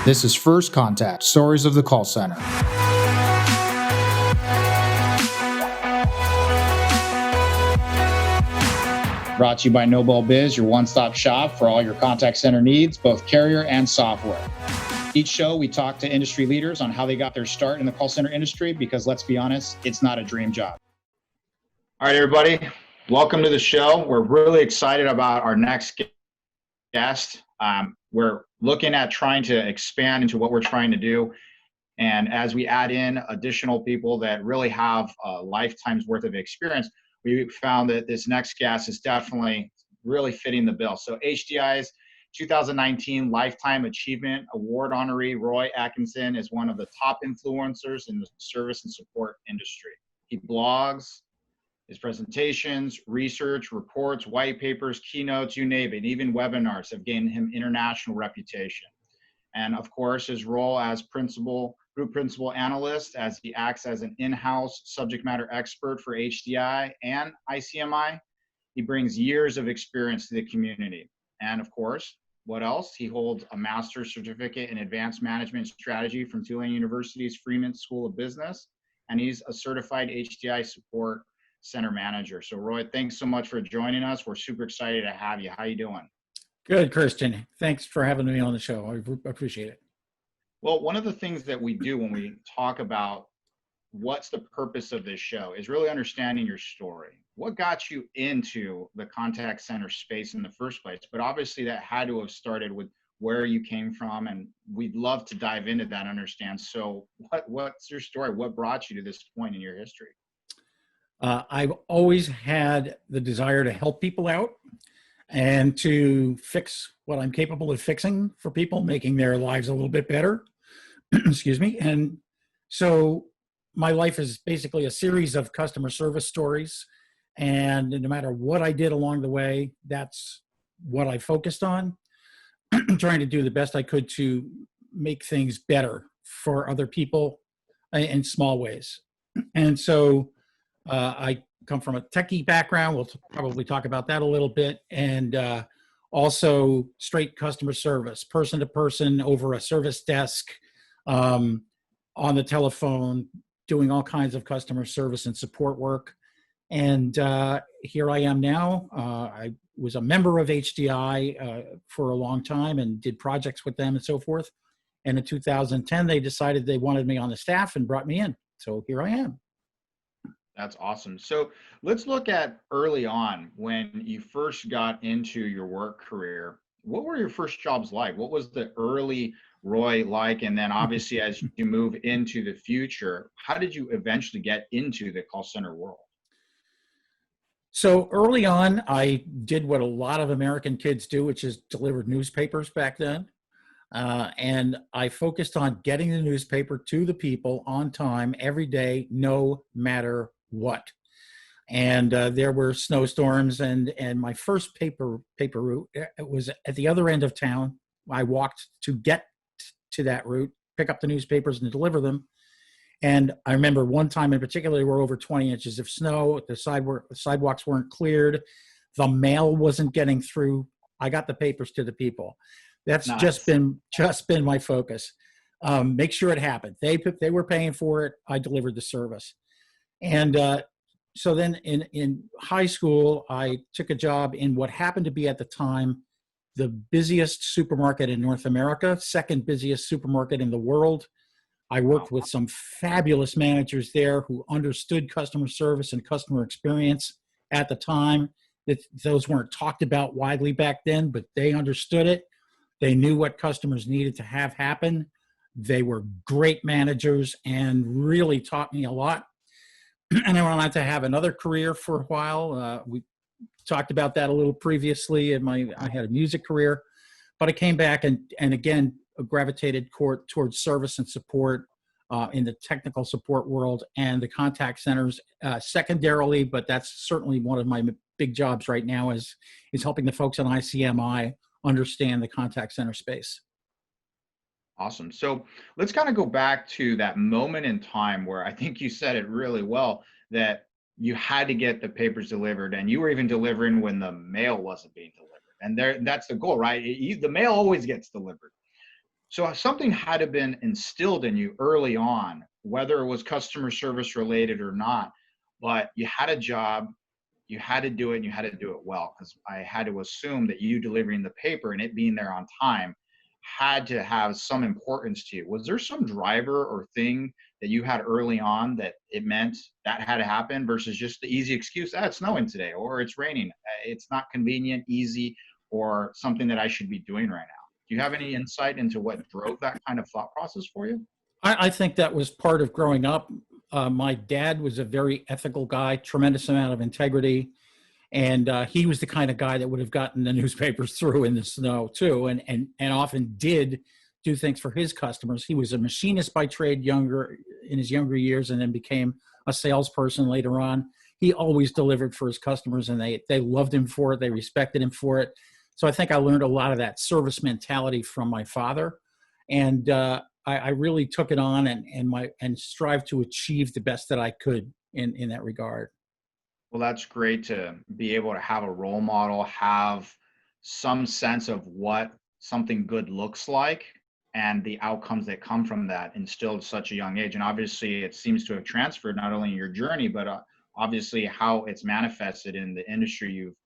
This is First Contact, Stories of the Call Center. Brought to you by NobelBiz, your one-stop shop for all your contact center needs, both carrier and software. Each show, we talk to industry leaders on how they got their start in the call center industry, because let's be honest, it's not a dream job. All right, everybody, welcome to the show. We're really excited about our next guest. We're looking at trying to expand into what we're trying to do. And as we add in additional people that really have a lifetime's worth of experience, we found that this next guest is definitely really fitting the bill. So HDI's 2019 Lifetime Achievement Award honoree, Roy Atkinson, is one of the top influencers in the service and support industry. He blogs, his presentations, research, reports, white papers, keynotes, you name it, even webinars have gained him international reputation. And of course, his role as group principal analyst, as he acts as an in-house subject matter expert for HDI and ICMI, he brings years of experience to the community. And of course, what else? He holds a master's certificate in advanced management strategy from Tulane University's Freeman School of Business, and he's a certified HDI support center manager. So Roy, thanks so much for joining us. We're super excited to have you. How you doing? Good, Christian. Thanks for having me on the show. I appreciate it. Well, one of the things that we do when we talk about what's the purpose of this show is really understanding your story. What got you into the contact center space in the first place? But obviously that had to have started with where you came from, and we'd love to dive into that and understand. So what's your story? What brought you to this point in your history? I've always had the desire to help people out and to fix what I'm capable of fixing for people, making their lives a little bit better. Excuse me. And so my life is basically a series of customer service stories. And no matter what I did along the way, that's what I focused on, trying to do the best I could to make things better for other people in small ways. And so I come from a techie background. We'll probably talk about that a little bit. And also straight customer service, person to person over a service desk, on the telephone, doing all kinds of customer service and support work. And here I am now. I was a member of HDI for a long time and did projects with them and so forth. And in 2010, they decided they wanted me on the staff and brought me in. So here I am. That's awesome. So let's look at early on when you first got into your work career. What were your first jobs like? What was the early Roy like? And then obviously as you move into the future, how did you eventually get into the call center world? So early on, I did what a lot of American kids do, which is delivered newspapers back then. And I focused on getting the newspaper to the people on time every day, no matter what. And there were snowstorms, and my first paper route, it was at the other end of town. I walked to get to that route, pick up the newspapers and deliver them. And I remember one time in particular, there were over 20 inches of snow. The sidewalks weren't cleared. The mail wasn't getting through. I got the papers to the people. That's nice. just been my focus. Make sure it happened. They were paying for it. I delivered the service. And so then in high school, I took a job in what happened to be at the time the busiest supermarket in North America, second busiest supermarket in the world. I worked with some fabulous managers there who understood customer service and customer experience at the time. Those weren't talked about widely back then, but they understood it. They knew what customers needed to have happen. They were great managers and really taught me a lot. And I went on to have another career for a while. We talked about that a little previously. I had a music career, but I came back and again gravitated towards service and support in the technical support world and the contact centers secondarily. But that's certainly one of my big jobs right now is helping the folks on ICMI understand the contact center space. Awesome. So let's kind of go back to that moment in time where I think you said it really well, that you had to get the papers delivered, and you were even delivering when the mail wasn't being delivered. And that's the goal, right? The mail always gets delivered. So something had to been instilled in you early on, whether it was customer service related or not, but you had a job, you had to do it, and you had to do it well. Because I had to assume that you delivering the paper and it being there on time had to have some importance to you. Was there some driver or thing that you had early on that it meant that had to happen versus just the easy excuse, it's snowing today or it's raining, it's not convenient, easy, or something that I should be doing right now? Do you have any insight into what drove that kind of thought process for you? I think that was part of growing up. My dad was a very ethical guy, tremendous amount of integrity. And he was the kind of guy that would have gotten the newspapers through in the snow too, and often did do things for his customers. He was a machinist by trade in his younger years, and then became a salesperson later on. He always delivered for his customers, and they loved him for it. They respected him for it. So I think I learned a lot of that service mentality from my father, and I really took it on and strived to achieve the best that I could in that regard. Well, that's great to be able to have a role model, have some sense of what something good looks like and the outcomes that come from that instilled at such a young age. And obviously, it seems to have transferred not only in your journey, but obviously how it's manifested in the industry you've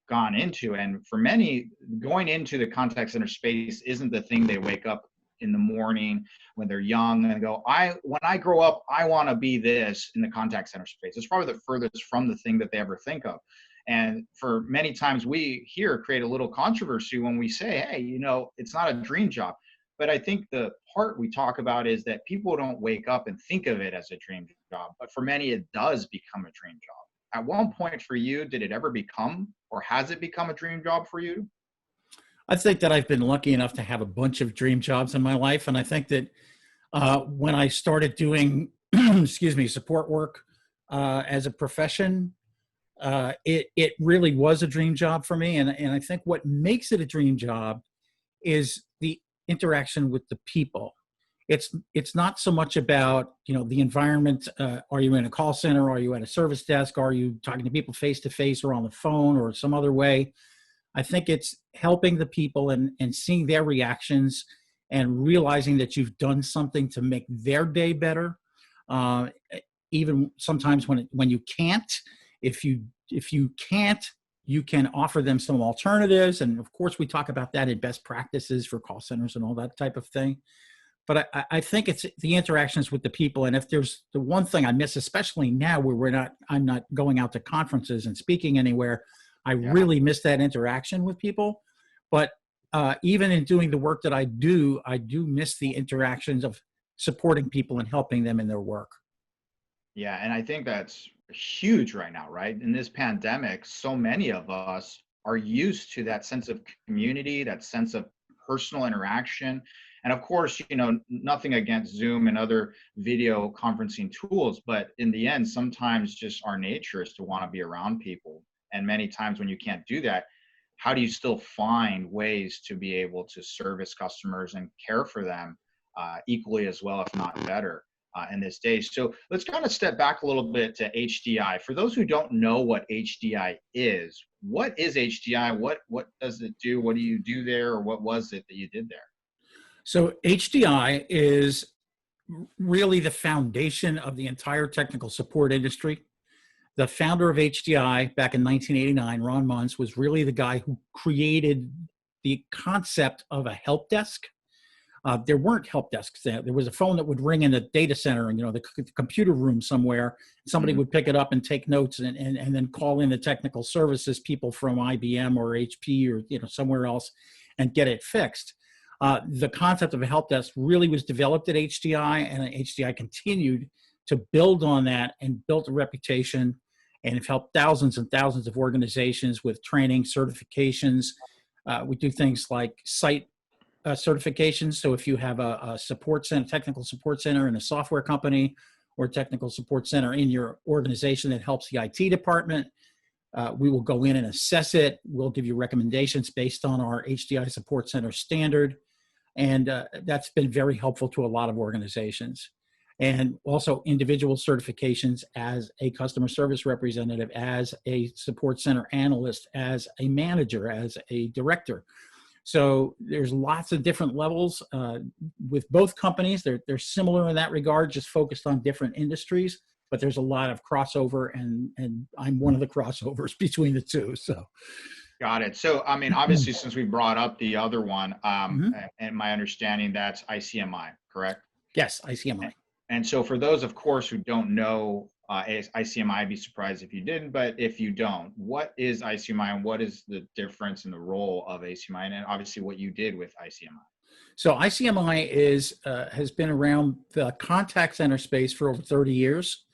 gone into. And for many, going into the contact center space isn't the thing they wake up in the morning when they're young and go, when I grow up, I want to be this in the contact center space. It's probably the furthest from the thing that they ever think of. And for many times we here create a little controversy when we say, hey, it's not a dream job. But I think the part we talk about is that people don't wake up and think of it as a dream job, but for many, it does become a dream job. At one point for you, did it ever become, or has it become a dream job for you? I think that I've been lucky enough to have a bunch of dream jobs in my life. And I think that when I started doing, support work as a profession, it really was a dream job for me. And I think what makes it a dream job is the interaction with the people. It's not so much about, the environment. Are you in a call center? Are you at a service desk? Are you talking to people face to face or on the phone or some other way? I think it's helping the people and seeing their reactions and realizing that you've done something to make their day better. Even sometimes when you can't, if you can't, you can offer them some alternatives. And of course, we talk about that in best practices for call centers and all that type of thing. But I think it's the interactions with the people. And if there's the one thing I miss, especially now where I'm not going out to conferences and speaking anywhere, I really miss that interaction with people. But even in doing the work that I do miss the interactions of supporting people and helping them in their work. Yeah, and I think that's huge right now, right? In this pandemic, so many of us are used to that sense of community, that sense of personal interaction. And of course, nothing against Zoom and other video conferencing tools, but in the end, sometimes just our nature is to want to be around people. And many times when you can't do that, how do you still find ways to be able to service customers and care for them equally as well, if not better, in this day? So let's kind of step back a little bit to HDI. For those who don't know what HDI is, what is HDI? What does it do? What do you do there? Or what was it that you did there? So HDI is really the foundation of the entire technical support industry. The founder of HDI back in 1989, Ron Munz, was really the guy who created the concept of a help desk. There weren't help desks then. There was a phone that would ring in a data center, and the computer room somewhere. Somebody would pick it up and take notes, and then call in the technical services people from IBM or HP or somewhere else, and get it fixed. The concept of a help desk really was developed at HDI, and HDI continued to build on that and built a reputation, and have helped thousands and thousands of organizations with training, certifications. We do things like site certifications. So if you have a support center, technical support center in a software company, or technical support center in your organization that helps the IT department, we will go in and assess it. We'll give you recommendations based on our HDI support center standard. And that's been very helpful to a lot of organizations. And also individual certifications as a customer service representative, as a support center analyst, as a manager, as a director. So there's lots of different levels with both companies. They're similar in that regard, just focused on different industries, but there's a lot of crossover, and I'm one of the crossovers between the two. So. Got it. So, I mean, obviously, since we brought up the other one, Mm-hmm. and my understanding, that's ICMI, correct? Yes, ICMI. And so for those, of course, who don't know ICMI, I'd be surprised if you didn't, but if you don't, what is ICMI and what is the difference in the role of ICMI, and obviously what you did with ICMI? So ICMI has been around the contact center space for over 30 years.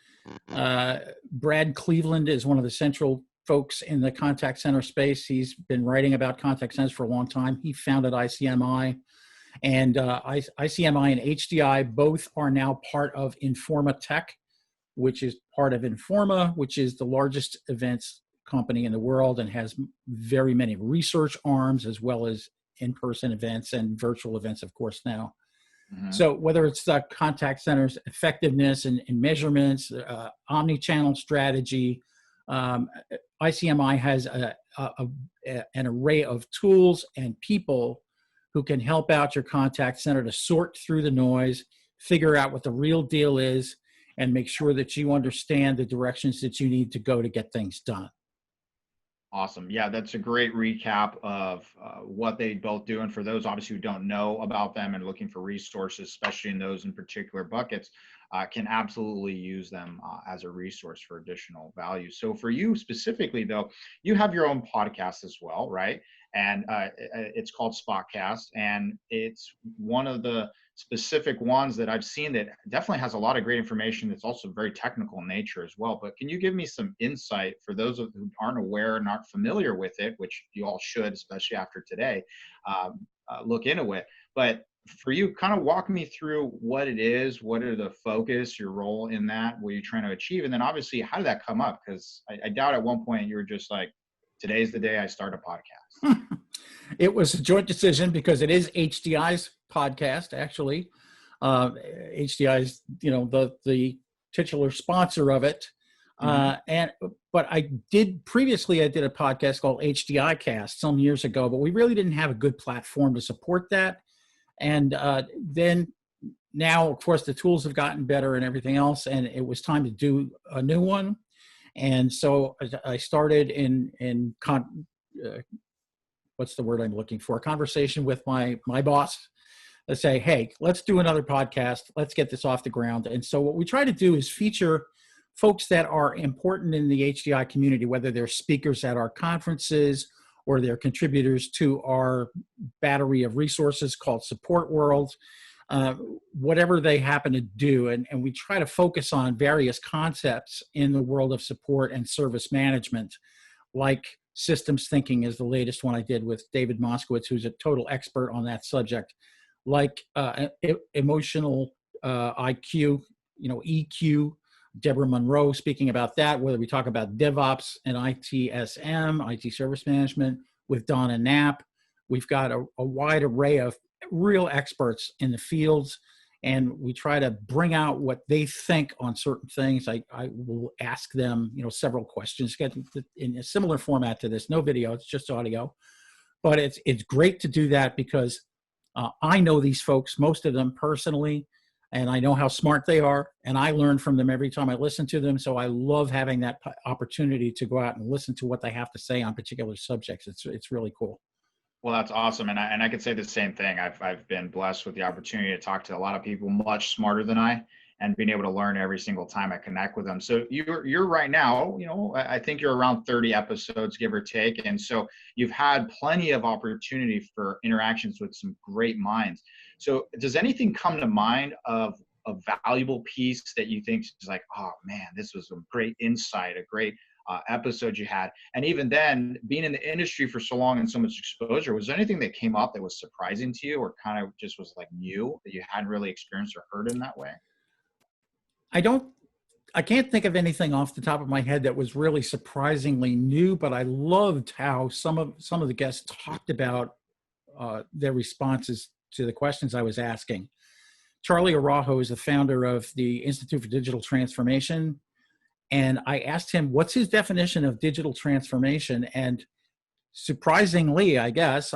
Brad Cleveland is one of the central folks in the contact center space. He's been writing about contact centers for a long time. He founded ICMI. And ICMI and HDI both are now part of Informa Tech, which is part of Informa, which is the largest events company in the world and has very many research arms as well as in-person events and virtual events, of course, now. Mm-hmm. So whether it's the contact center's effectiveness and measurements, omni-channel strategy, ICMI has an array of tools and people who can help out your contact center to sort through the noise, figure out what the real deal is, and make sure that you understand the directions that you need to go to get things done. Awesome. Yeah, that's a great recap of what they both do. And for those obviously who don't know about them and looking for resources, especially in those in particular buckets, can absolutely use them as a resource for additional value. So for you specifically, though, you have your own podcast as well, right? And it's called Spotcast, and it's one of the specific ones that I've seen that definitely has a lot of great information that's also very technical in nature as well. But can you give me some insight for those who aren't aware and aren't familiar with it, which you all should, especially after today, look into it. But for you, kind of walk me through what it is, what are the focus, your role in that, what you're trying to achieve, and then obviously how did that come up? Because I doubt at one point you were just like, today's the day I start a podcast. It was a joint decision because it is HDI's podcast, actually. HDI is, the titular sponsor of it. But I did a podcast called HDI Cast some years ago, but we really didn't have a good platform to support that. And then now, of course, the tools have gotten better and everything else, and it was time to do a new one. And so I started what's the word I'm looking for? A conversation with my boss to say, hey, let's do another podcast. Let's get this off the ground. And so what we try to do is feature folks that are important in the HDI community, whether they're speakers at our conferences or they're contributors to our battery of resources called Support World, whatever they happen to do. And we try to focus on various concepts in the world of support and service management, like systems thinking is the latest one I did with David Moskowitz, who's a total expert on that subject, like emotional IQ, EQ, Deborah Monroe speaking about that, whether we talk about DevOps and ITSM, IT service management, with Donna Knapp. We've got a wide array of real experts in the fields, and we try to bring out what they think on certain things. I will ask them, several questions, get in a similar format to this, no video, it's just audio. But it's great to do that because I know these folks, most of them personally, and I know how smart they are, and I learn from them every time I listen to them. So I love having that opportunity to go out and listen to what they have to say on particular subjects. It's really cool. Well, that's awesome. And I could say the same thing. I've been blessed with the opportunity to talk to a lot of people much smarter than I, and being able to learn every single time I connect with them. So you're right now, I think you're around 30 episodes, give or take. And so you've had plenty of opportunity for interactions with some great minds. So does anything come to mind of a valuable piece that you think is like, oh man, this was a great insight, a great episode you had? And even then, being in the industry for so long and so much exposure, was there anything that came up that was surprising to you, or kind of just was like new that you hadn't really experienced or heard in that way? I can't think of anything off the top of my head that was really surprisingly new, but I loved how some of the guests talked about their responses to the questions I was asking. Charlie Araujo is the founder of the Institute for Digital Transformation. And I asked him, what's his definition of digital transformation? And surprisingly, I guess,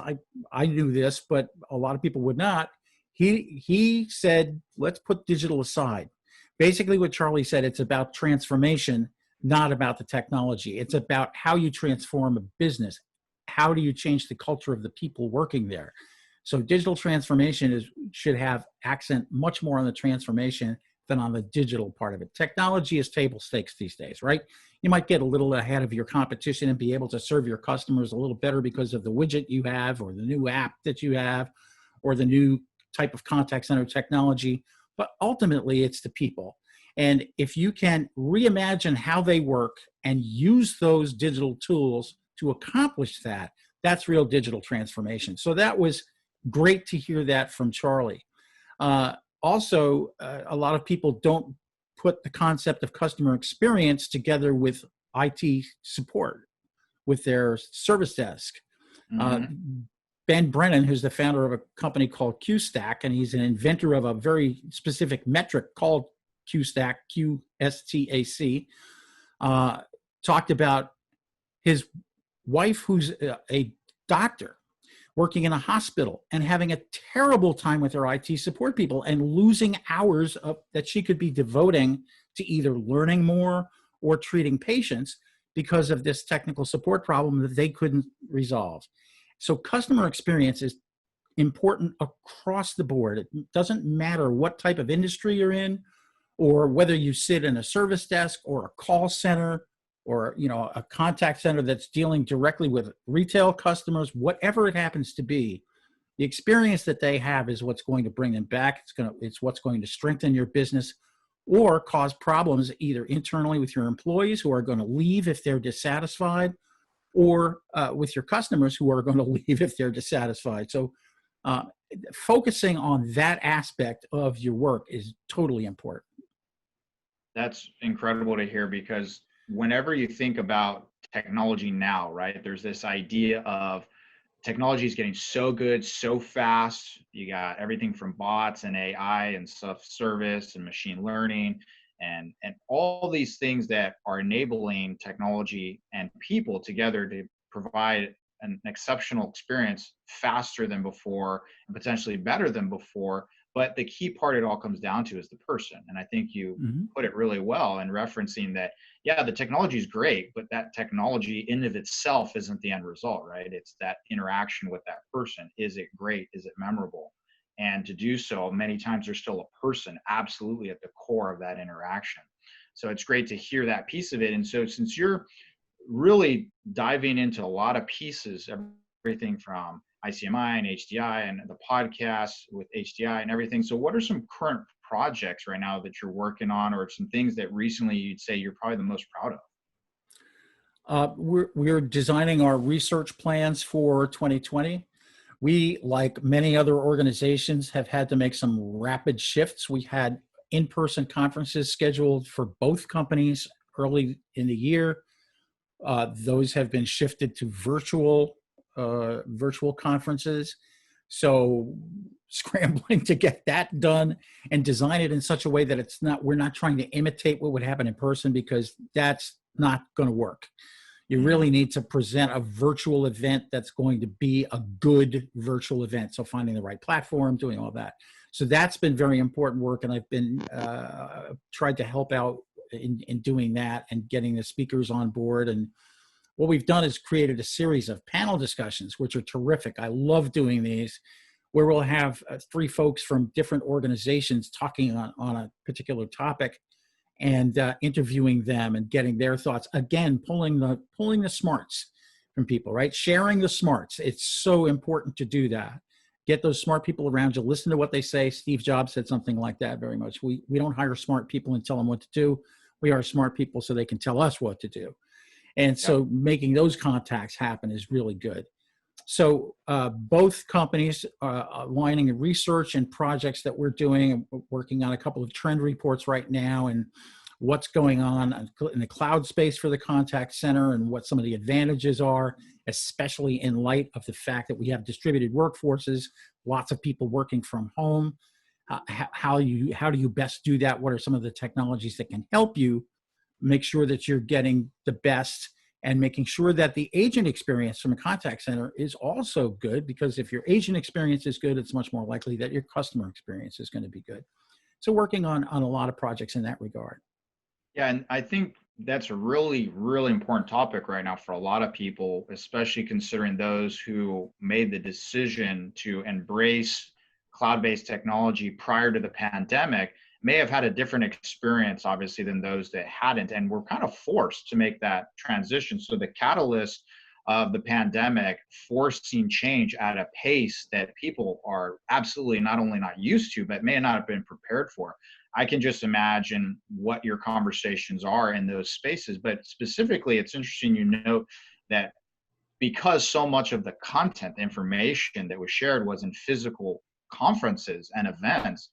I knew this, but a lot of people would not. He said, let's put digital aside. Basically what Charlie said, it's about transformation, not about the technology. It's about how you transform a business. How do you change the culture of the people working there? So digital transformation should have accent much more on the transformation than on the digital part of it. Technology is table stakes these days, right? You might get a little ahead of your competition and be able to serve your customers a little better because of the widget you have or the new app that you have or the new type of contact center technology. But ultimately, it's the people. And if you can reimagine how they work and use those digital tools to accomplish that, that's real digital transformation. So that was great to hear that from Charlie. Also, a lot of people don't put the concept of customer experience together with IT support, with their service desk. Ben Brennan, who's the founder of a company called QStack, and he's an inventor of a very specific metric called QStack, QSTAC, talked about his wife, who's a doctor, working in a hospital and having a terrible time with her IT support people and losing hours that she could be devoting to either learning more or treating patients because of this technical support problem that they couldn't resolve. So customer experience is important across the board. It doesn't matter what type of industry you're in or whether you sit in a service desk or a call center or a contact center that's dealing directly with retail customers, whatever it happens to be, the experience that they have is what's going to bring them back. It's what's going to strengthen your business or cause problems either internally with your employees who are going to leave if they're dissatisfied, or with your customers who are going to leave if they're dissatisfied. So focusing on that aspect of your work is totally important. That's incredible to hear, because whenever you think about technology now, right, there's this idea of technology is getting so good, so fast. You got everything from bots and AI and self-service and machine learning and all these things that are enabling technology and people together to provide an exceptional experience faster than before and potentially better than before. But the key part it all comes down to is the person. And I think you put it really well in referencing that, yeah, the technology is great, but that technology in of itself isn't the end result, right? It's that interaction with that person. Is it great? Is it memorable? And to do so, many times there's still a person absolutely at the core of that interaction. So it's great to hear that piece of it. And so since you're really diving into a lot of pieces, everything from ICMI and HDI and the podcast with HDI and everything. So what are some current projects right now that you're working on, or some things that recently you'd say you're probably the most proud of? We're designing our research plans for 2020. We, like many other organizations, have had to make some rapid shifts. We had in-person conferences scheduled for both companies early in the year. Those have been shifted to virtual conferences. So scrambling to get that done and design it in such a way that we're not trying to imitate what would happen in person, because that's not going to work. You really need to present a virtual event that's going to be a good virtual event. So finding the right platform, doing all that. So that's been very important work. And I've been tried to help out in doing that and getting the speakers on board. And what we've done is created a series of panel discussions, which are terrific. I love doing these, where we'll have 3 folks from different organizations talking on a particular topic and interviewing them and getting their thoughts. Again, pulling the smarts from people, right? Sharing the smarts. It's so important to do that. Get those smart people around you. Listen to what they say. Steve Jobs said something like that very much. We don't hire smart people and tell them what to do. We hire smart people so they can tell us what to do. And so making those contacts happen is really good. So both companies are aligning research and projects that we're doing. We're working on a couple of trend reports right now and what's going on in the cloud space for the contact center and what some of the advantages are, especially in light of the fact that we have distributed workforces, lots of people working from home. How do you best do that? What are some of the technologies that can help you make sure that you're getting the best and making sure that the agent experience from a contact center is also good, because if your agent experience is good, it's much more likely that your customer experience is going to be good. So working on a lot of projects in that regard. Yeah, and I think that's a really, really important topic right now for a lot of people, especially considering those who made the decision to embrace cloud-based technology prior to the pandemic may have had a different experience, obviously, than those that hadn't. And we're kind of forced to make that transition. So the catalyst of the pandemic forcing change at a pace that people are absolutely not only not used to, but may not have been prepared for. I can just imagine what your conversations are in those spaces. But specifically, it's interesting you note that because so much of the content, information that was shared was in physical conferences and events,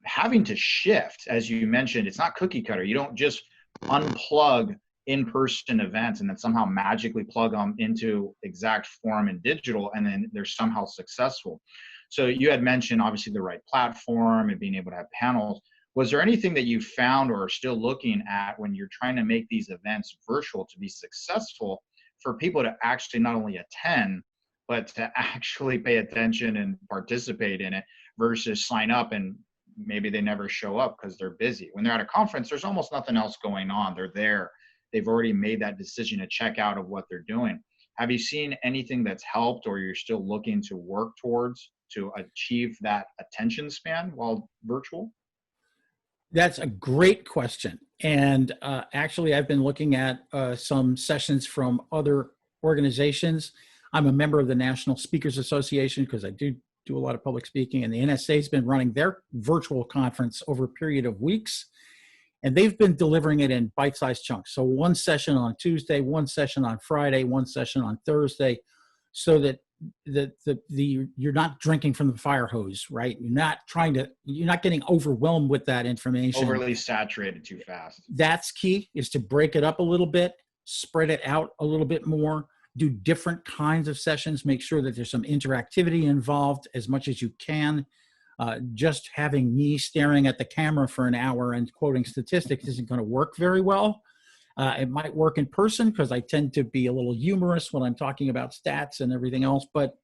having to shift, as you mentioned, it's not cookie cutter. You don't just unplug in-person events and then somehow magically plug them into exact form in digital and then they're somehow successful. So you had mentioned obviously the right platform and being able to have panels. Was there anything that you found or are still looking at when you're trying to make these events virtual to be successful for people to actually not only attend, but to actually pay attention and participate in it versus sign up and maybe they never show up because they're busy? When they're at a conference, there's almost nothing else going on. They're there. They've already made that decision to check out of what they're doing. Have you seen anything that's helped or you're still looking to work towards to achieve that attention span while virtual? That's a great question. And actually, I've been looking at some sessions from other organizations. I'm a member of the National Speakers Association because I do a lot of public speaking, and the NSA has been running their virtual conference over a period of weeks, and they've been delivering it in bite-sized chunks. So one session on Tuesday, one session on Friday, one session on Thursday, so that you're not drinking from the fire hose, right? You're not getting overwhelmed with that information. Overly saturated too fast. That's key, is to break it up a little bit, spread it out a little bit more, do different kinds of sessions, make sure that there's some interactivity involved as much as you can. Just having me staring at the camera for an hour and quoting statistics isn't going to work very well. It might work in person because I tend to be a little humorous when I'm talking about stats and everything else, but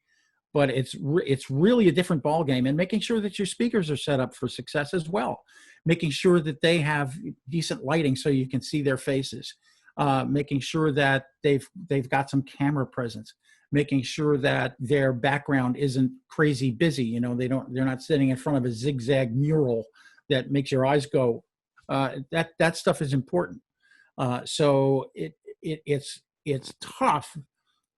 it's really a different ballgame, and making sure that your speakers are set up for success as well, making sure that they have decent lighting so you can see their faces, making sure that they've got some camera presence, making sure that their background isn't crazy busy. You know, they're not sitting in front of a zigzag mural that makes your eyes go. That stuff is important. So it's tough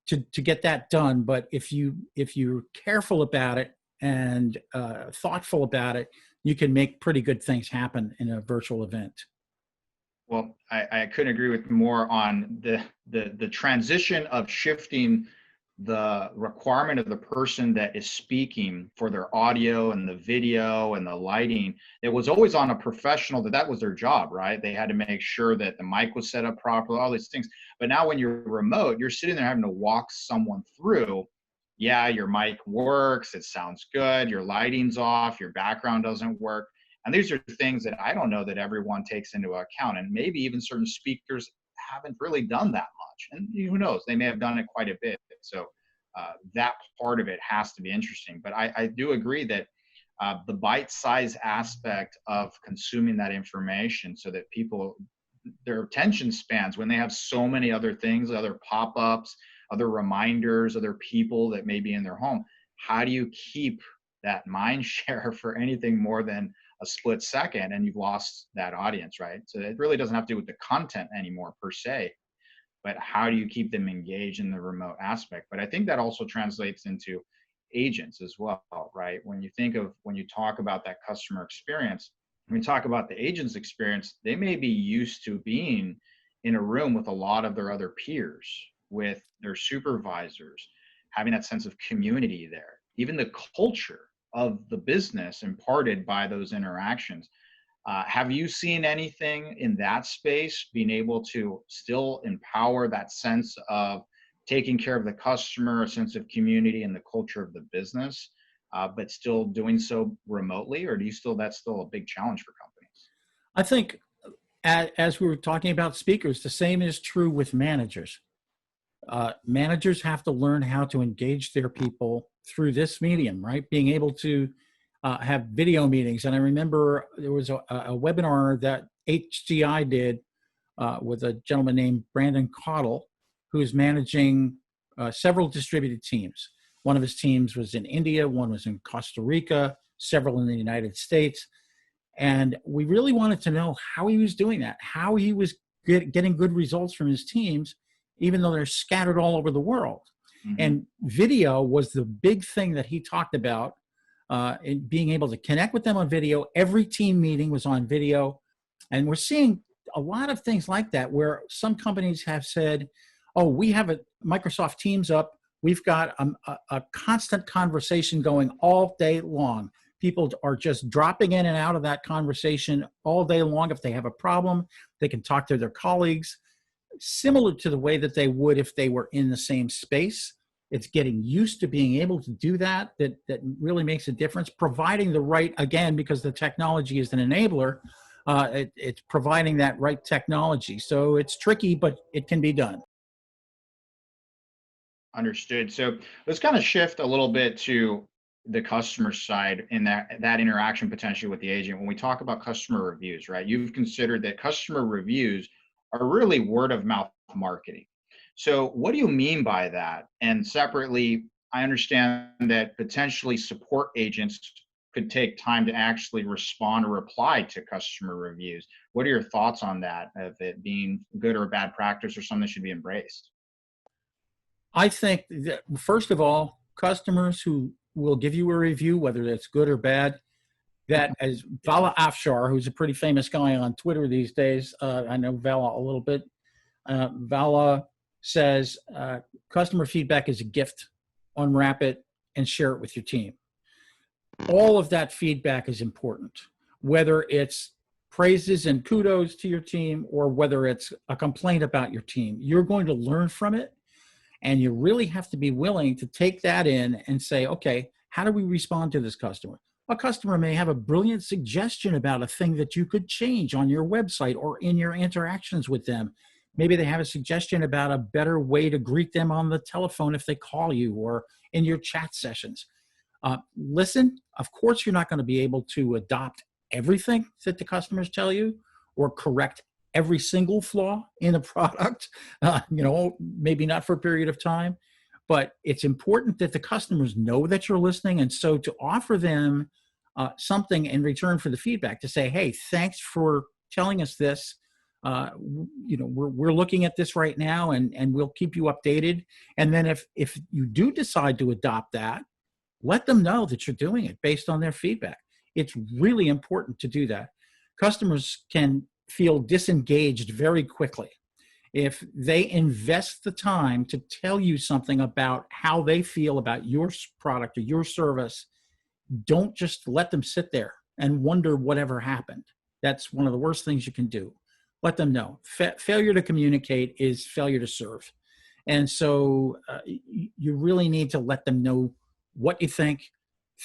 to get that done, but if you're careful about it and thoughtful about it, you can make pretty good things happen in a virtual event. Well, I couldn't agree with more on the transition of shifting the requirement of the person that is speaking for their audio and the video and the lighting. It was always on a professional that was their job, right? They had to make sure that the mic was set up properly, all these things. But now when you're remote, you're sitting there having to walk someone through. Yeah, your mic works, it sounds good, your lighting's off, your background doesn't work. And these are things that I don't know that everyone takes into account. And maybe even certain speakers haven't really done that much. And who knows, they may have done it quite a bit. So that part of it has to be interesting. But I do agree that the bite-size aspect of consuming that information so that people, their attention spans, when they have so many other things, other pop-ups, other reminders, other people that may be in their home, how do you keep that mind share for anything more than a split second, and you've lost that audience, right? So it really doesn't have to do with the content anymore per se, but how do you keep them engaged in the remote aspect? But I think that also translates into agents as well, right? When you talk about that customer experience, when we talk about the agent's experience, they may be used to being in a room with a lot of their other peers, with their supervisors, having that sense of community there, even the culture of the business imparted by those interactions. Have you seen anything in that space, being able to still empower that sense of taking care of the customer, a sense of community and the culture of the business, but still doing so remotely? Or that's still a big challenge for companies? I think as we were talking about speakers, the same is true with managers. Managers have to learn how to engage their people through this medium, right? Being able to have video meetings. And I remember there was a webinar that HCI did with a gentleman named Brandon Cottle, who's managing several distributed teams. One of his teams was in India, one was in Costa Rica, several in the United States. And we really wanted to know how he was doing that, how he was getting good results from his teams, even though they're scattered all over the world. Mm-hmm. And video was the big thing that he talked about, in being able to connect with them on video. Every team meeting was on video. And we're seeing a lot of things like that, where some companies have said, oh, we have a Microsoft Teams up. We've got a constant conversation going all day long. People are just dropping in and out of that conversation all day long. If they have a problem, they can talk to their colleagues, similar to the way that they would if they were in the same space. It's getting used to being able to do that really makes a difference, providing the right, again, because the technology is an enabler, it's providing that right technology. So it's tricky, but it can be done. Understood. So let's kind of shift a little bit to the customer side in that interaction potentially with the agent. When we talk about customer reviews, right? You've considered that customer reviews are really word of mouth marketing. So what do you mean by that? And separately, I understand that potentially support agents could take time to actually respond or reply to customer reviews. What are your thoughts on that, of it being good or bad practice or something that should be embraced? I think that, first of all, customers who will give you a review, whether that's good or bad, that as Vala Afshar, who's a pretty famous guy on Twitter these days, I know Vala a little bit, Vala says, customer feedback is a gift. Unwrap it and share it with your team. All of that feedback is important, whether it's praises and kudos to your team or whether it's a complaint about your team. You're going to learn from it. And you really have to be willing to take that in and say, okay, how do we respond to this customer? A customer may have a brilliant suggestion about a thing that you could change on your website or in your interactions with them. Maybe they have a suggestion about a better way to greet them on the telephone if they call you or in your chat sessions. Listen, of course, you're not going to be able to adopt everything that the customers tell you or correct every single flaw in a product, maybe not for a period of time, but it's important that the customers know that you're listening. And so to offer them something in return for the feedback, to say, hey, thanks for telling us this. We're looking at this right now and we'll keep you updated. And then if you do decide to adopt that, let them know that you're doing it based on their feedback. It's really important to do that. Customers can feel disengaged very quickly. If they invest the time to tell you something about how they feel about your product or your service, don't just let them sit there and wonder whatever happened. That's one of the worst things you can do. Let them know. Failure to communicate is failure to serve. And so you really need to let them know what you think,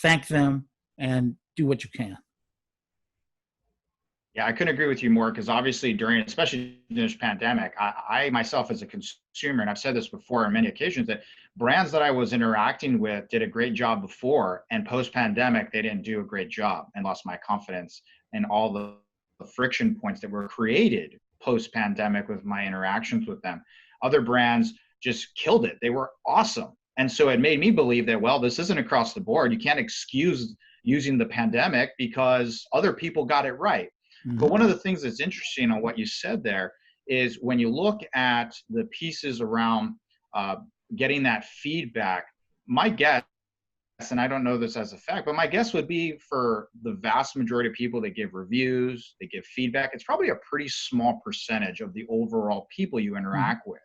thank them, and do what you can. Yeah, I couldn't agree with you more, because obviously especially during this pandemic, I myself as a consumer, and I've said this before on many occasions, that brands that I was interacting with did a great job before, and post-pandemic, they didn't do a great job and lost my confidence in all the friction points that were created post-pandemic with my interactions with them. Other brands just killed it. They were awesome. And so it made me believe that, well, this isn't across the board. You can't excuse using the pandemic because other people got it right. But one of the things that's interesting on what you said there is when you look at the pieces around getting that feedback, my guess, and I don't know this as a fact, but my guess would be for the vast majority of people that give reviews, they give feedback, it's probably a pretty small percentage of the overall people you interact with.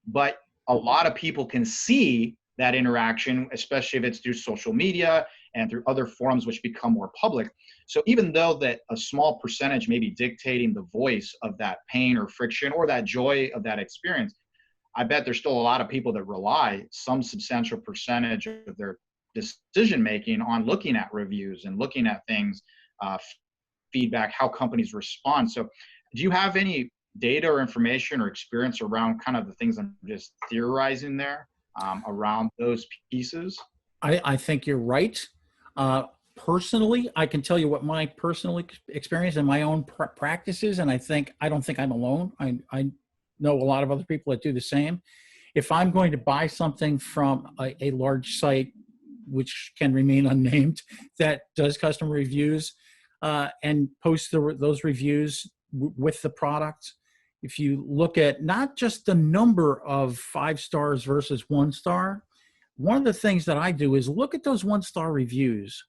But a lot of people can see that interaction, especially if it's through social media and through other forums which become more public. So even though that a small percentage may be dictating the voice of that pain or friction or that joy of that experience, I bet there's still a lot of people that rely some substantial percentage of their decision-making on looking at reviews and looking at things, feedback, how companies respond. So do you have any data or information or experience around kind of the things I'm just theorizing there around those pieces? I think you're right. Personally, I can tell you what my personal experience and my own practices, and I don't think I'm alone. I know a lot of other people that do the same. If I'm going to buy something from a large site, which can remain unnamed, that does customer reviews and posts those reviews with the product, if you look at not just the number of 5 stars versus 1 star, one of the things that I do is look at those 1-star reviews,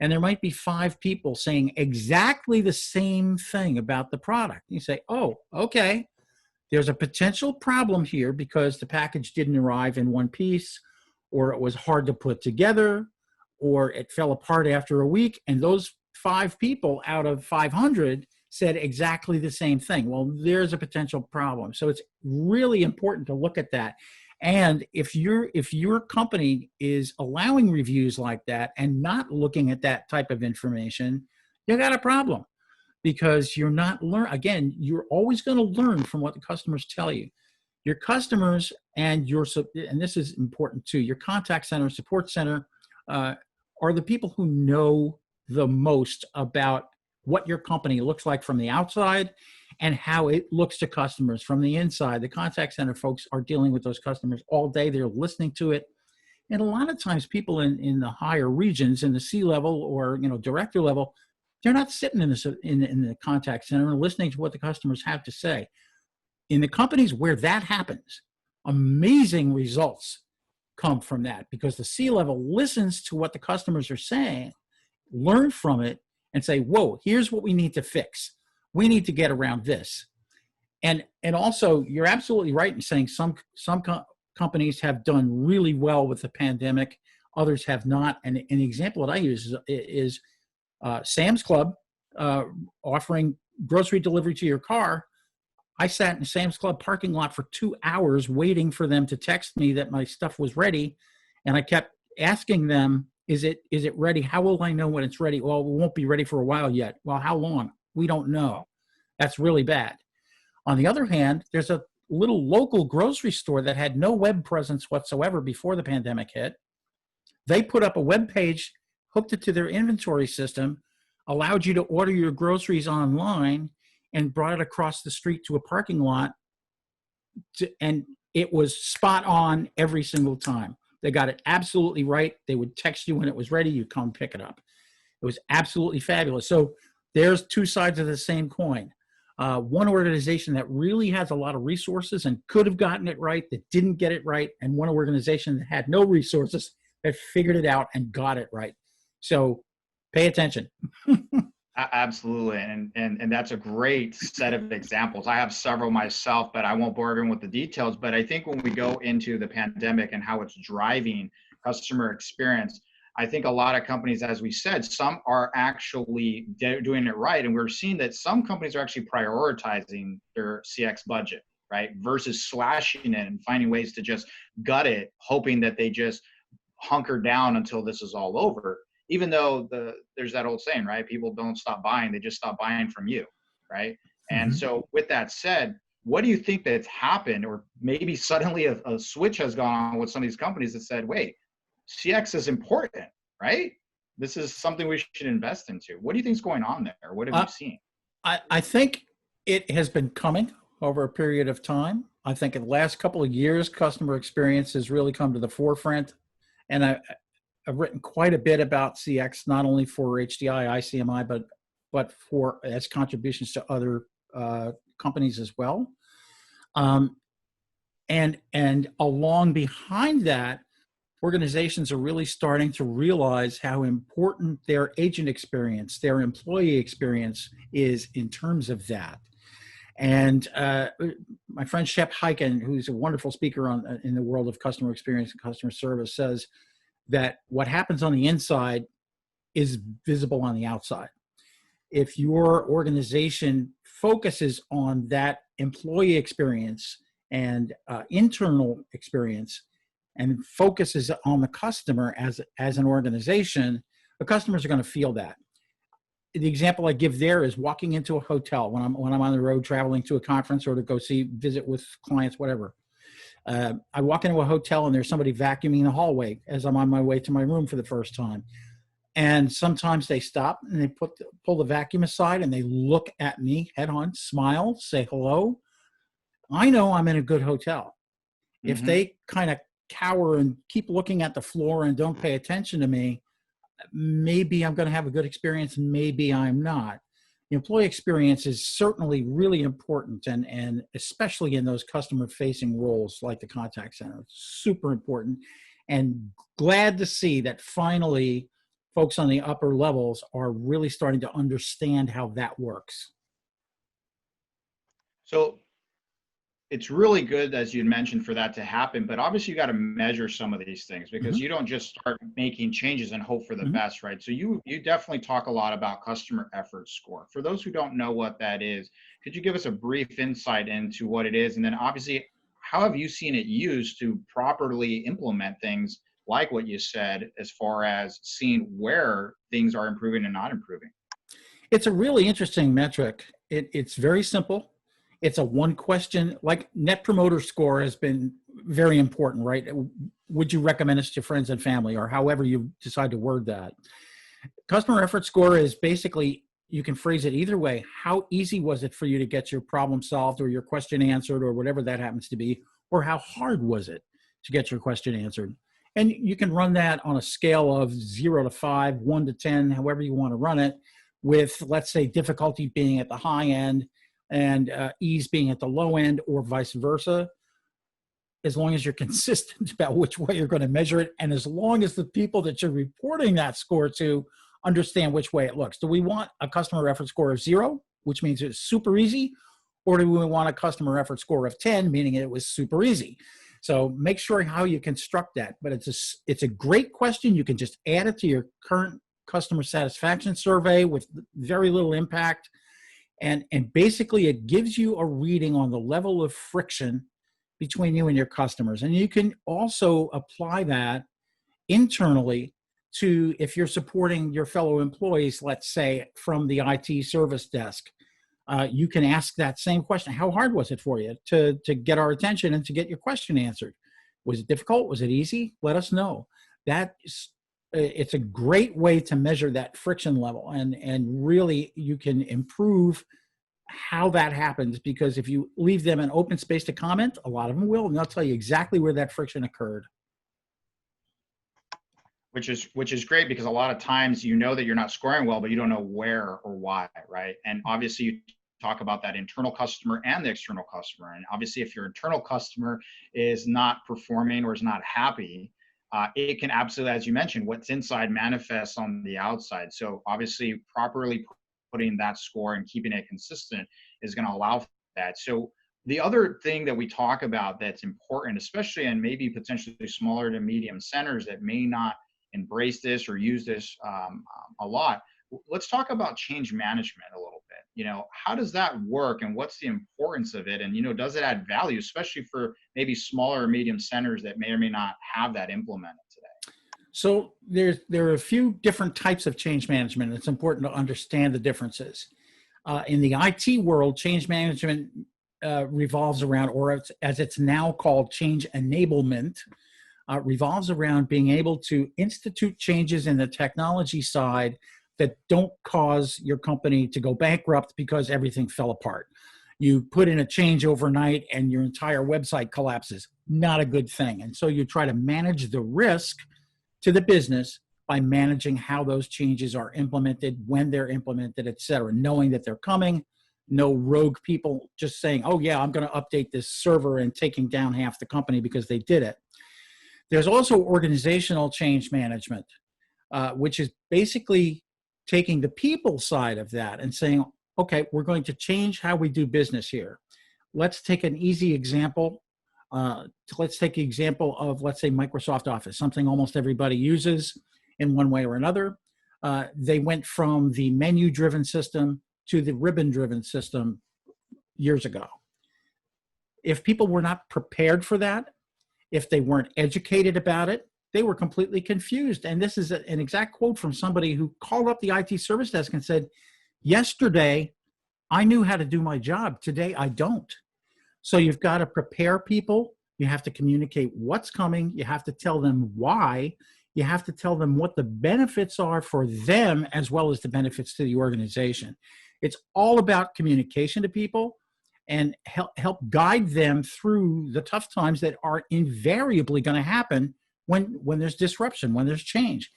and there might be 5 people saying exactly the same thing about the product. You say, oh, okay, there's a potential problem here because the package didn't arrive in one piece, or it was hard to put together, or it fell apart after a week. And those 5 people out of 500 said exactly the same thing. Well, there's a potential problem. So it's really important to look at that. And if your company is allowing reviews like that and not looking at that type of information, you got a problem, because you're not again, you're always going to learn from what the customers tell you. Your customers and this is important too, your contact center, support center are the people who know the most about what your company looks like from the outside and how it looks to customers from the inside. The contact center folks are dealing with those customers all day. They're listening to it. And a lot of times people in the higher regions, in the C-level or director level, they're not sitting in the contact center and listening to what the customers have to say. In the companies where that happens, amazing results come from that, because the C-level listens to what the customers are saying, learn from it, and say, whoa, here's what we need to fix. We need to get around this. And also, you're absolutely right in saying some companies have done really well with the pandemic, others have not. And an example that I use is Sam's Club offering grocery delivery to your car. I sat in the Sam's Club parking lot for 2 hours waiting for them to text me that my stuff was ready. And I kept asking them, is it ready? How will I know when it's ready? Well, we won't be ready for a while yet. Well, how long? We don't know. That's really bad. On the other hand, there's a little local grocery store that had no web presence whatsoever before the pandemic hit. They put up a web page, hooked it to their inventory system, allowed you to order your groceries online, and brought it across the street to a parking lot. And it was spot on every single time. They got it absolutely right. They would text you when it was ready. You'd come pick it up. It was absolutely fabulous. So there's 2 sides of the same coin. One organization that really has a lot of resources and could have gotten it right that didn't get it right, and one organization that had no resources that figured it out and got it right. So pay attention. Absolutely. And that's a great set of examples. I have several myself, but I won't bore everyone with the details. But I think when we go into the pandemic and how it's driving customer experience, I think a lot of companies, as we said, some are actually doing it right. And we're seeing that some companies are actually prioritizing their CX budget, right? Versus slashing it and finding ways to just gut it, hoping that they just hunker down until this is all over. Even though there's that old saying, right? People don't stop buying, they just stop buying from you, right? Mm-hmm. And so with that said, what do you think that's happened? Or maybe suddenly a switch has gone on with some of these companies that said, wait, CX is important, right? This is something we should invest into. What do you think is going on there? What have you seen? I think it has been coming over a period of time. I think in the last couple of years, customer experience has really come to the forefront. And I've written quite a bit about CX, not only for HDI, ICMI, but for as contributions to other companies as well. And along behind that, organizations are really starting to realize how important their agent experience, their employee experience is in terms of that. And my friend Shep Hyken, who's a wonderful speaker in the world of customer experience and customer service, says that what happens on the inside is visible on the outside. If your organization focuses on that employee experience and internal experience and focuses on the customer as an organization, the customers are going to feel that. the example I give there is walking into a hotel when I'm on the road traveling to a conference or to go visit with clients, whatever. I walk into a hotel and there's somebody vacuuming the hallway as I'm on my way to my room for the first time. And sometimes they stop and they pull the vacuum aside and they look at me head on, smile, say hello. I know I'm in a good hotel. Mm-hmm. If they kind of cower and keep looking at the floor and don't pay attention to me, maybe I'm going to have a good experience, maybe I'm not. The employee experience is certainly really important, and especially in those customer-facing roles like the contact center. It's super important, and glad to see that finally folks on the upper levels are really starting to understand how that works. So it's really good, as you mentioned, for that to happen, but obviously you got to measure some of these things, because you don't just start making changes and hope for the best, right? So you definitely talk a lot about customer effort score. For those who don't know what that is, could you give us a brief insight into what it is? And then obviously, how have you seen it used to properly implement things like what you said, as far as seeing where things are improving and not improving? It's a really interesting metric. It's very simple. It's a one question, like Net Promoter Score has been very important, right? Would you recommend us to friends and family, or however you decide to word that? Customer effort score is basically, you can phrase it either way. How easy was it for you to get your problem solved or your question answered, or whatever that happens to be, or how hard was it to get your question answered? And you can run that on a scale of 0 to 5, 1 to 10, however you want to run it, with, let's say, difficulty being at the high end and ease being at the low end, or vice versa, as long as you're consistent about which way you're going to measure it, and as long as the people that you're reporting that score to understand which way it looks. Do we want a customer effort score of 0, which means it's super easy, or do we want a customer effort score of 10, meaning it was super easy? So make sure how you construct that. But it's a great question. You can just add it to your current customer satisfaction survey with very little impact. And basically it gives you a reading on the level of friction between you and your customers. And you can also apply that internally to, if you're supporting your fellow employees, let's say from the IT service desk, you can ask that same question. How hard was it for you to get our attention and to get your question answered? Was it difficult? Was it easy? Let us know. It's a great way to measure that friction level, and really you can improve how that happens, because if you leave them an open space to comment, a lot of them will, and they'll tell you exactly where that friction occurred. Which is great, because a lot of times you know that you're not scoring well, but you don't know where or why, right? And obviously you talk about that internal customer and the external customer. And obviously if your internal customer is not performing or is not happy, it can absolutely, as you mentioned, what's inside manifests on the outside. So obviously properly putting that score and keeping it consistent is going to allow for that. So the other thing that we talk about that's important, especially in maybe potentially smaller to medium centers that may not embrace this or use this a lot, let's talk about change management a little bit. You know, how does that work, and what's the importance of it? And, you know, does it add value, especially for maybe smaller or medium centers that may or may not have that implemented today? So there are a few different types of change management. It's important to understand the differences. In the IT world, change management revolves around, or as it's now called, change enablement, revolves around being able to institute changes in the technology side that don't cause your company to go bankrupt because everything fell apart. You put in a change overnight and your entire website collapses. Not a good thing. And so you try to manage the risk to the business by managing how those changes are implemented, when they're implemented, et cetera, knowing that they're coming. No rogue people just saying, oh yeah, I'm going to update this server and taking down half the company because they did it. There's also organizational change management, which is basically taking the people side of that and saying, okay, we're going to change how we do business here. Let's take an easy example. Let's take the example of, let's say, Microsoft Office, something almost everybody uses in one way or another. They went from the menu-driven system to the ribbon-driven system years ago. If people were not prepared for that, if they weren't educated about it, they were completely confused. And this is an exact quote from somebody who called up the IT service desk and said, yesterday, I knew how to do my job. Today, I don't. So you've got to prepare people. You have to communicate what's coming. You have to tell them why. You have to tell them what the benefits are for them as well as the benefits to the organization. It's all about communication to people and help guide them through the tough times that are invariably going to happen when there's disruption, when there's change.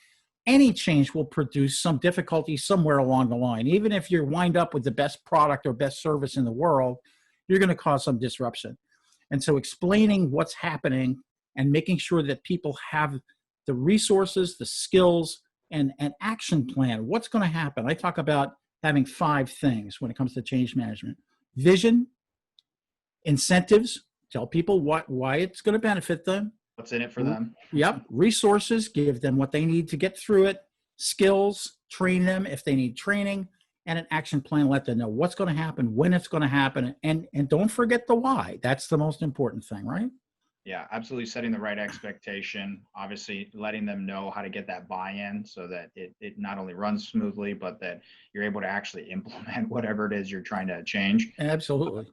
Any change will produce some difficulty somewhere along the line. Even if you wind up with the best product or best service in the world, you're going to cause some disruption. And so explaining what's happening and making sure that people have the resources, the skills, and an action plan. What's going to happen? I talk about having 5 things when it comes to change management. Vision, incentives, tell people why it's going to benefit them. What's in it for them? Yep. Resources, give them what they need to get through it. Skills, train them if they need training. And an action plan, let them know what's going to happen, when it's going to happen. And don't forget the why. That's the most important thing, right? Yeah, absolutely. Setting the right expectation, obviously letting them know how to get that buy-in so that it not only runs smoothly, but that you're able to actually implement whatever it is you're trying to change. Absolutely.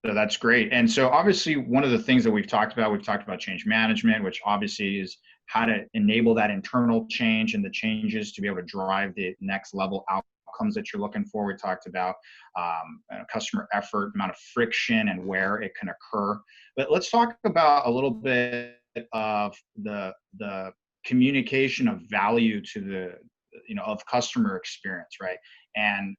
So that's great. And so obviously one of the things that we've talked about change management, which obviously is how to enable that internal change and the changes to be able to drive the next level outcomes that you're looking for. We talked about customer effort, amount of friction, and where it can occur. But let's talk about a little bit of the communication of value to the, of customer experience, right? And,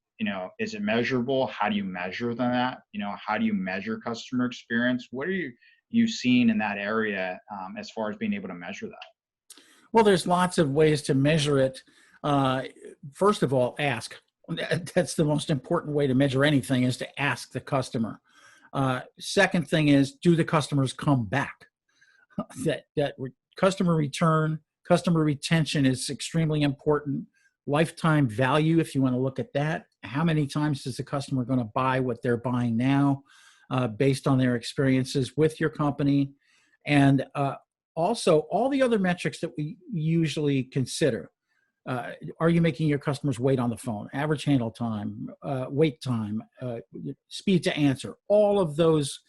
is it measurable? How do you measure that? How do you measure customer experience? What are you seeing in that area as far as being able to measure that? Well, there's lots of ways to measure it. First of all, ask. That's the most important way to measure anything, is to ask the customer. Second thing is, do the customers come back? That customer return, customer retention is extremely important. Lifetime value, if you want to look at that. How many times is the customer going to buy what they're buying now based on their experiences with your company? And also all the other metrics that we usually consider. Are you making your customers wait on the phone? Average handle time, wait time, speed to answer. All of those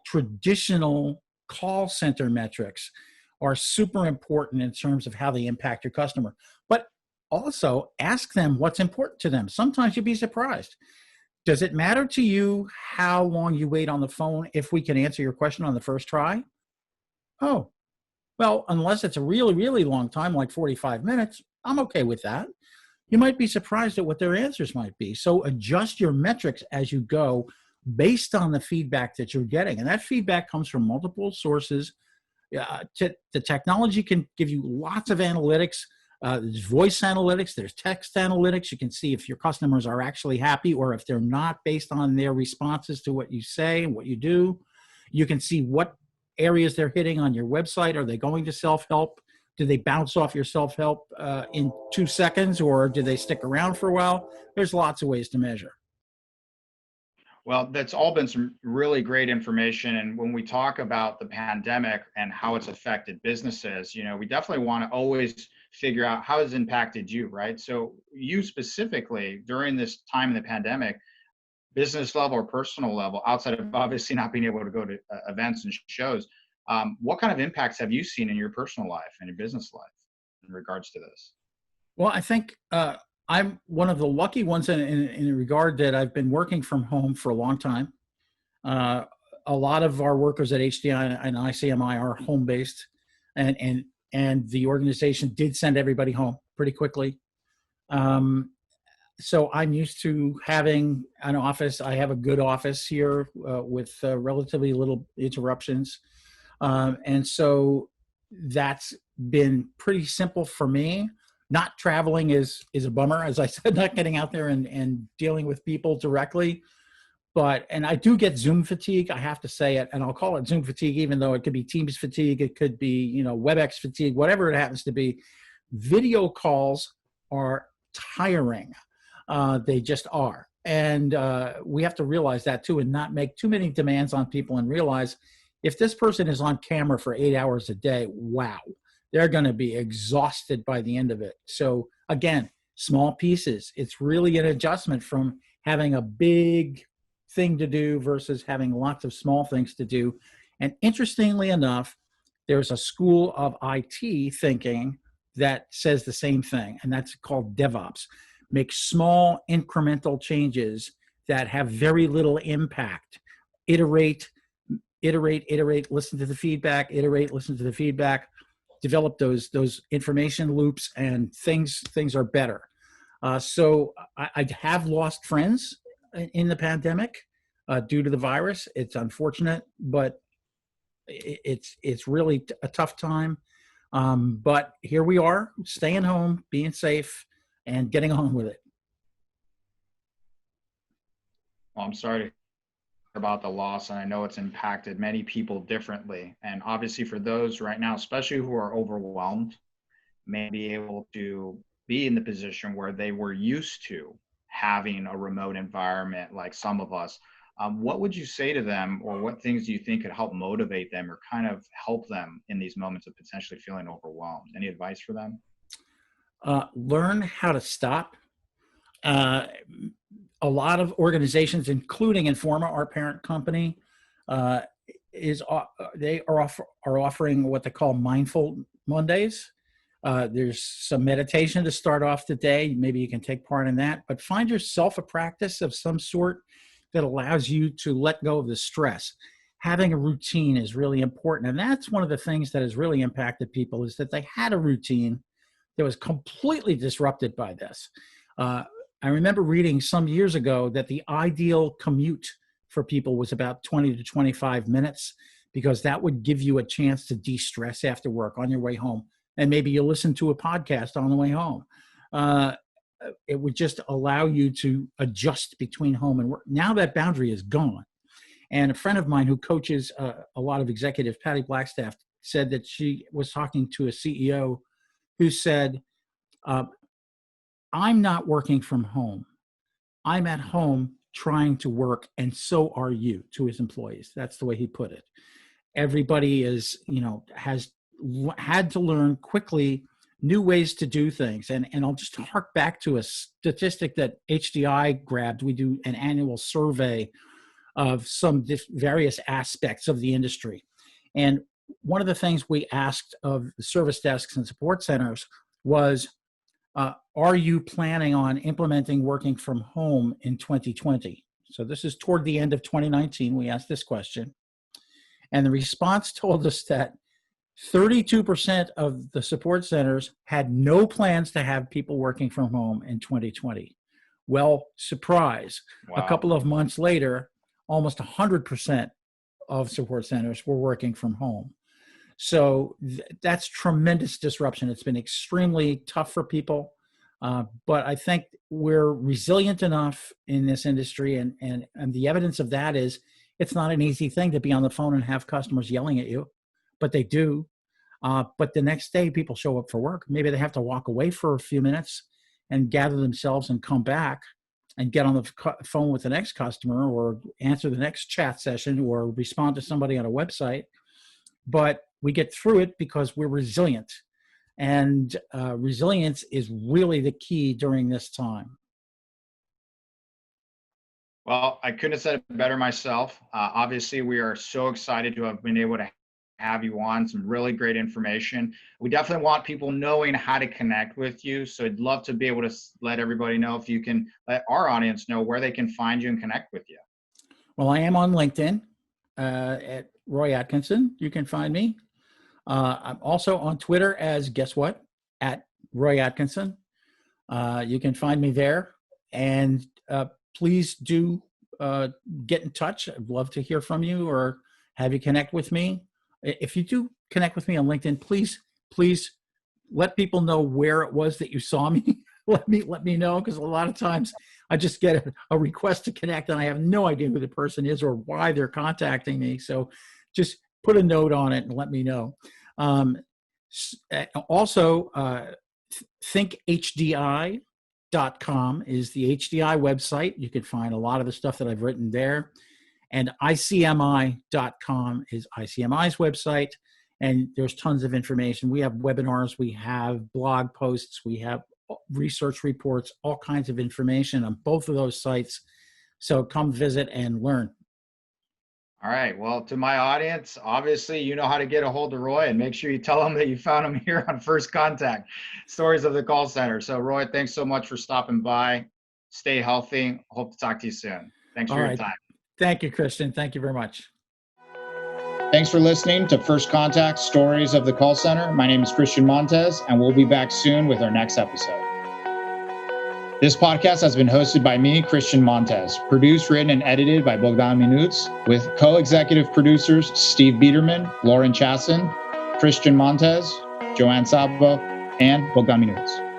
traditional call center metrics are super important in terms of how they impact your customer. But also ask them what's important to them. Sometimes you'll be surprised. Does it matter to you how long you wait on the phone if we can answer your question on the first try? Oh, well, unless it's a really, really long time, like 45 minutes, I'm okay with that. You might be surprised at what their answers might be. So adjust your metrics as you go based on the feedback that you're getting. And that feedback comes from multiple sources. The technology can give you lots of analytics. There's voice analytics, there's text analytics. You can see if your customers are actually happy or if they're not based on their responses to what you say and what you do. You can see what areas they're hitting on your website. Are they going to self-help? Do they bounce off your self-help in 2 seconds, or do they stick around for a while? There's lots of ways to measure. Well, that's all been some really great information. And when we talk about the pandemic and how it's affected businesses, we definitely want to always figure out how it's impacted you, right? So you specifically during this time in the pandemic, business level or personal level, outside of obviously not being able to go to events and shows, what kind of impacts have you seen in your personal life and your business life in regards to this? Well, I think I'm one of the lucky ones in regard that I've been working from home for a long time. A lot of our workers at HDI and ICMI are home-based, and the organization did send everybody home pretty quickly. So I'm used to having an office. I have a good office here with relatively little interruptions. And so that's been pretty simple for me. Not traveling is a bummer, as I said, not getting out there and dealing with people directly. And I do get Zoom fatigue, I have to say it, and I'll call it Zoom fatigue, even though it could be Teams fatigue, it could be, WebEx fatigue, whatever it happens to be. Video calls are tiring. They just are. And we have to realize that too, and not make too many demands on people, and realize if this person is on camera for 8 hours a day, wow, they're going to be exhausted by the end of it. So again, small pieces. It's really an adjustment from having a big thing to do versus having lots of small things to do. And interestingly enough, there's a school of IT thinking that says the same thing, and that's called DevOps. Make small incremental changes that have very little impact. Iterate, listen to the feedback, iterate, listen to the feedback, develop those information loops, and things are better. So I have lost friends in the pandemic due to the virus. It's unfortunate, but it's really a tough time. But here we are, staying home, being safe, and getting on with it. Well, I'm sorry to hear about the loss, and I know it's impacted many people differently. And obviously for those right now, especially who are overwhelmed, may be able to be in the position where they were used to having a remote environment like some of us. What would you say to them, or what things do you think could help motivate them or kind of help them in these moments of potentially feeling overwhelmed? Any advice for them? Learn how to stop. A lot of organizations, including Informa, our parent company, they are offering what they call Mindful Mondays. There's some meditation to start off the day. Maybe you can take part in that, but find yourself a practice of some sort that allows you to let go of the stress. Having a routine is really important. And that's one of the things that has really impacted people, is that they had a routine that was completely disrupted by this. I remember reading some years ago that the ideal commute for people was about 20 to 25 minutes, because that would give you a chance to de-stress after work on your way home. And maybe you listen to a podcast on the way home. It would just allow you to adjust between home and work. Now that boundary is gone. And a friend of mine who coaches a lot of executive, Patty Blackstaff, said that she was talking to a CEO who said, I'm not working from home. I'm at home trying to work, and so are you, to his employees. That's the way he put it. Everybody has had to learn quickly new ways to do things. And I'll just hark back to a statistic that HDI grabbed. We do an annual survey of some various aspects of the industry. And one of the things we asked of the service desks and support centers was, are you planning on implementing working from home in 2020? So this is toward the end of 2019. We asked this question. And the response told us that 32% of the support centers had no plans to have people working from home in 2020. Well, surprise. Wow. A couple of months later, almost 100% of support centers were working from home. So that's tremendous disruption. It's been extremely tough for people, but I think we're resilient enough in this industry, and the evidence of that is it's not an easy thing to be on the phone and have customers yelling at you, but they do. But the next day, people show up for work. Maybe they have to walk away for a few minutes and gather themselves and come back and get on the phone with the next customer, or answer the next chat session, or respond to somebody on a website. But we get through it because we're resilient. And resilience is really the key during this time. Well, I couldn't have said it better myself. Obviously, we are so excited to have been able to have you on, some really great information. We definitely want people knowing how to connect with you. So I'd love to be able to let everybody know, if you can let our audience know where they can find you and connect with you. Well, I am on LinkedIn at Roy Atkinson. You can find me. I'm also on Twitter as, guess what, at Roy Atkinson. You can find me there. And please do get in touch. I'd love to hear from you or have you connect with me. If you do connect with me on LinkedIn, please let people know where it was that you saw me. let me know, because a lot of times I just get a request to connect and I have no idea who the person is or why they're contacting me. So just put a note on it and let me know. Also, thinkhdi.com is the HDI website. You can find a lot of the stuff that I've written there. And ICMI.com is ICMI's website. and there's tons of information. We have webinars, we have blog posts, we have research reports, all kinds of information on both of those sites. So come visit and learn. All right. Well, to my audience, obviously, you know how to get a hold of Roy, and make sure you tell him that you found him here on First Contact, Stories of the Call Center. So, Roy, thanks so much for stopping by. Stay healthy. Hope to talk to you soon. Thanks for your time. Thank you, Christian. Thank you very much. Thanks for listening to First Contact, Stories of the Call Center. My name is Christian Montez, and we'll be back soon with our next episode. This podcast has been hosted by me, Christian Montez, produced, written, and edited by Bogdan Minuts, with co-executive producers Steve Biederman, Lauren Chasson, Christian Montez, Joanne Sabo, and Bogdan Minuts.